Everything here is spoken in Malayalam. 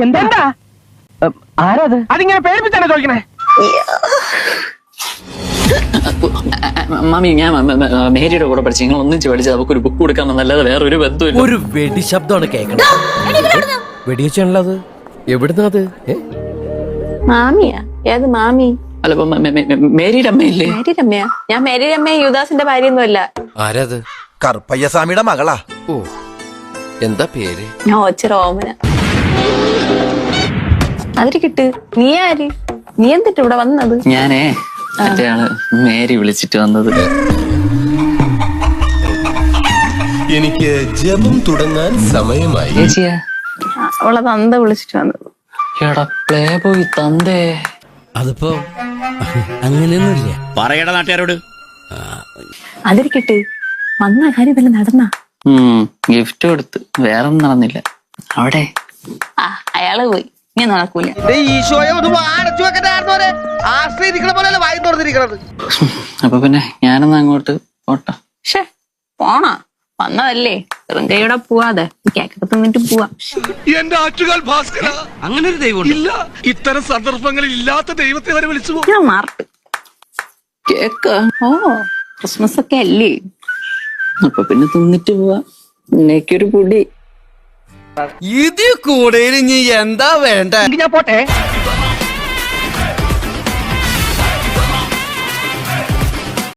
എന്താ ആരാത്? അതിങ്ങനെ പേടിപ്പിച്ചാണ് ചോദിക്കണേ. മാമി, ഞാൻ മേരിയുടെ കൂടെ പഠിച്ചു. നിങ്ങൾ ഒന്നിച്ച് പഠിച്ചത് അവർക്ക് ഒരു ബുക്ക് കൊടുക്കാമെന്നല്ലാതെ വേറെ ഒരു ബന്ധമില്ല. ഒരു വെടി ശബ്ദമാണ് കേൾക്കണത്. വെടിവെച്ചാണല്ലോ അത്. എവിടുന്നാ അത്? മാമിയാ? ഏത് മാമി? അല്ല, മേരിയുടെ അമ്മയില്ലേ? മേരിയുടെ അമ്മയാ? ഞാൻ മേരിയുടെ അമ്മ യുദാസിന്റെ ഭാര്യയൊന്നുമല്ല. ആരാത്? കറുപ്പയ്യസ്വാമിയുടെ മകളാ. ഓ, എന്താ പേര്? ഞാൻ ഒച്ച റോമന. അതിരി കിട്ട്. നീ ആര്? നീ എന്തിട്ട് ഇവിടെ വന്നത്? ഞാനേ മറ്റേ ആള് മേരി വിളിച്ചിട്ട് വന്നത്. എനിക്ക് ജപം തുടങ്ങാൻ സമയമായി. ചേച്ചിയാ? അവളെ തന്ത വിളിച്ചിട്ട് വന്നത്. എടാ പ്ലേ ബോയ് തന്തേ. അതിപ്പോ അങ്ങനെയൊന്നുമില്ല. പറയട നാട്ടുകാരോട്. അതിരി കിട്ട്. വന്ന കാര്യം വല്ല നടന്നാ? ഗിഫ്റ്റ് കൊടുത്ത് വേറൊന്നും നടന്നില്ല. അവിടെ അയാള് പോയി. ഞാൻ നടക്കൂല. ഈശോയെ ഒന്ന് അടച്ചു വെക്കണ്ടായിരുന്നോരെ. ആശ്രയിരിക്കണ പോലെ വായി തുറന്നിരിക്കണത്. അപ്പൊ പിന്നെ ഞാനൊന്ന് അങ്ങോട്ട് പോട്ടെ. ഷേ, പോണാ? വന്നതല്ലേ, വെറും കൈയോടെ പോവാതെ കേക്കൊക്കെ തിന്നിട്ട് പോവാ. എന്റെ ആറ്റുകാൽ ഭാസ്കര, അങ്ങനെ ഒരു ദൈവം ഇല്ല, ഇത്തരം സന്ദർഭങ്ങളിൽ ഇല്ലാത്ത ദൈവത്തെ വരെ വിളിച്ചു. ഞാൻ മാർട്ട് കേക്ക. ഓ, ക്രിസ്മസ് ഒക്കെ അല്ലേ? അപ്പൊ പിന്നെ തിന്നിട്ട് പോവാ. എന്നേക്കൊരു പൊടി. ഇത് കൂടുതൽ ഇനി എന്താ വേണ്ട? ഞാൻ പോട്ടെ.